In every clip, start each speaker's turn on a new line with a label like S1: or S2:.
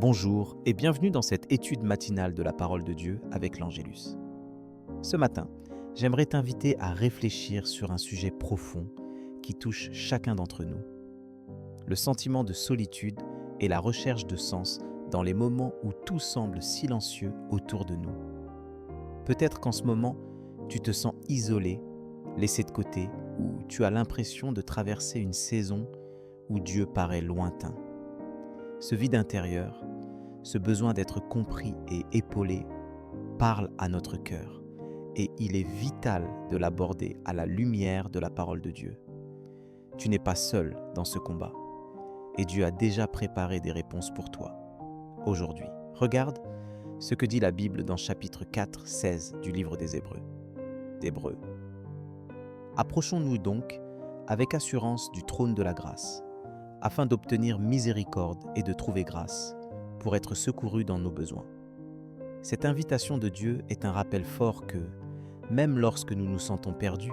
S1: Bonjour et bienvenue dans cette étude matinale de la parole de Dieu avec l'Angélus. Ce matin, j'aimerais t'inviter à réfléchir sur un sujet profond qui touche chacun d'entre nous. Le sentiment de solitude et la recherche de sens dans les moments où tout semble silencieux autour de nous. Peut-être qu'en ce moment, tu te sens isolé, laissé de côté, ou tu as l'impression de traverser une saison où Dieu paraît lointain. Ce vide intérieur, ce besoin d'être compris et épaulé parle à notre cœur et il est vital de l'aborder à la lumière de la parole de Dieu. Tu n'es pas seul dans ce combat et Dieu a déjà préparé des réponses pour toi. Aujourd'hui, regarde ce que dit la Bible dans chapitre 4, 16 du livre des Hébreux. Approchons-nous donc avec assurance du trône de la grâce, afin d'obtenir miséricorde et de trouver grâce, pour être secourus dans nos besoins. Cette invitation de Dieu est un rappel fort que, même lorsque nous nous sentons perdus,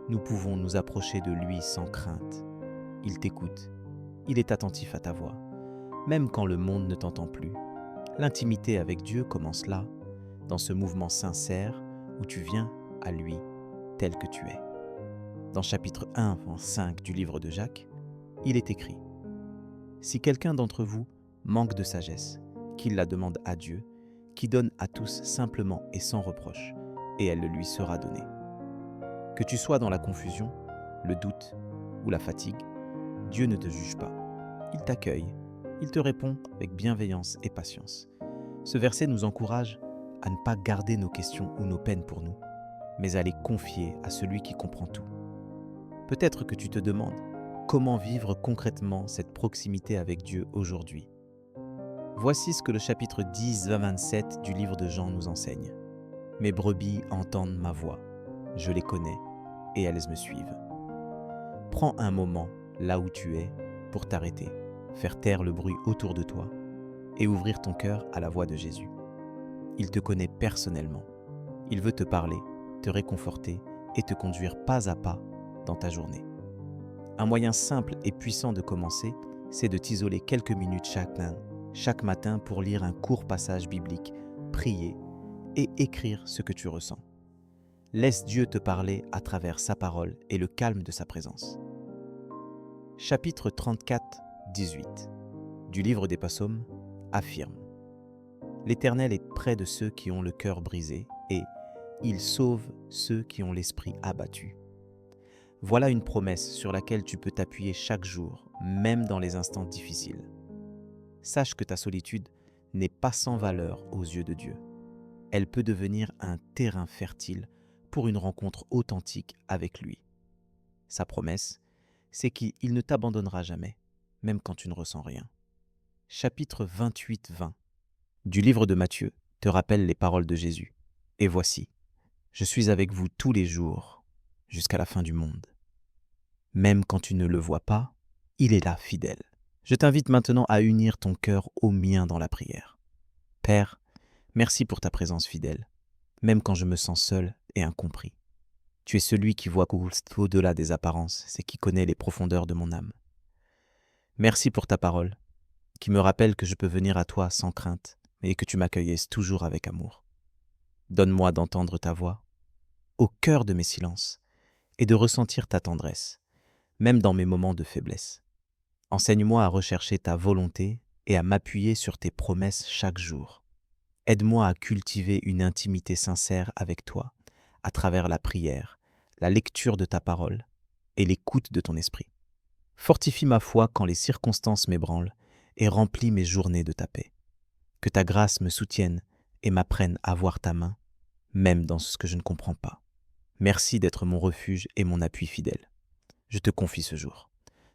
S1: nous pouvons nous approcher de lui sans crainte. Il t'écoute, il est attentif à ta voix, même quand le monde ne t'entend plus. L'intimité avec Dieu commence là, dans ce mouvement sincère où tu viens à lui tel que tu es. Dans chapitre 1, verset 5 du livre de Jacques, il est écrit « Si quelqu'un d'entre vous manque de sagesse, qu'il la demande à Dieu, qui donne à tous simplement et sans reproche, et elle le lui sera donnée. » Que tu sois dans la confusion, le doute ou la fatigue, Dieu ne te juge pas. Il t'accueille, il te répond avec bienveillance et patience. Ce verset nous encourage à ne pas garder nos questions ou nos peines pour nous, mais à les confier à celui qui comprend tout. Peut-être que tu te demandes comment vivre concrètement cette proximité avec Dieu aujourd'hui. Voici ce que le chapitre 10, verset 27 du livre de Jean nous enseigne. « Mes brebis entendent ma voix, je les connais et elles me suivent. » Prends un moment là où tu es pour t'arrêter, faire taire le bruit autour de toi et ouvrir ton cœur à la voix de Jésus. Il te connaît personnellement. Il veut te parler, te réconforter et te conduire pas à pas dans ta journée. Un moyen simple et puissant de commencer, c'est de t'isoler quelques minutes chaque matin pour lire un court passage biblique, prier et écrire ce que tu ressens. Laisse Dieu te parler à travers sa parole et le calme de sa présence. Chapitre 34, 18 du livre des Psaumes affirme « L'Éternel est près de ceux qui ont le cœur brisé et il sauve ceux qui ont l'esprit abattu. » Voilà une promesse sur laquelle tu peux t'appuyer chaque jour, même dans les instants difficiles. Sache que ta solitude n'est pas sans valeur aux yeux de Dieu. Elle peut devenir un terrain fertile pour une rencontre authentique avec lui. Sa promesse, c'est qu'il ne t'abandonnera jamais, même quand tu ne ressens rien. Chapitre 28, 20 du livre de Matthieu te rappelle les paroles de Jésus. « Et voici, je suis avec vous tous les jours, jusqu'à la fin du monde. » Même quand tu ne le vois pas, il est là, fidèle. Je t'invite maintenant à unir ton cœur au mien dans la prière. Père, merci pour ta présence fidèle, même quand je me sens seul et incompris. Tu es celui qui voit au-delà des apparences, c'est qui connaît les profondeurs de mon âme. Merci pour ta parole, qui me rappelle que je peux venir à toi sans crainte et que tu m'accueilles toujours avec amour. Donne-moi d'entendre ta voix, au cœur de mes silences, et de ressentir ta tendresse, même dans mes moments de faiblesse. Enseigne-moi à rechercher ta volonté et à m'appuyer sur tes promesses chaque jour. Aide-moi à cultiver une intimité sincère avec toi, à travers la prière, la lecture de ta parole et l'écoute de ton esprit. Fortifie ma foi quand les circonstances m'ébranlent et remplis mes journées de ta paix. Que ta grâce me soutienne et m'apprenne à voir ta main, même dans ce que je ne comprends pas. Merci d'être mon refuge et mon appui fidèle. Je te confie ce jour,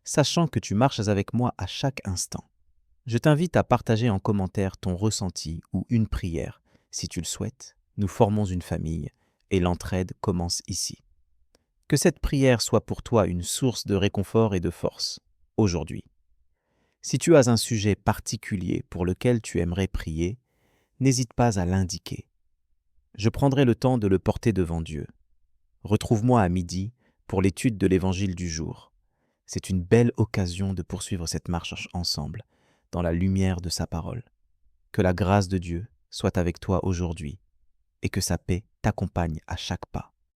S1: sachant que tu marches avec moi à chaque instant. Je t'invite à partager en commentaire ton ressenti ou une prière. Si tu le souhaites, nous formons une famille et l'entraide commence ici. Que cette prière soit pour toi une source de réconfort et de force, aujourd'hui. Si tu as un sujet particulier pour lequel tu aimerais prier, n'hésite pas à l'indiquer. Je prendrai le temps de le porter devant Dieu. Retrouve-moi à midi pour l'étude de l'Évangile du jour. C'est une belle occasion de poursuivre cette marche ensemble, dans la lumière de sa parole. Que la grâce de Dieu soit avec toi aujourd'hui et que sa paix t'accompagne à chaque pas.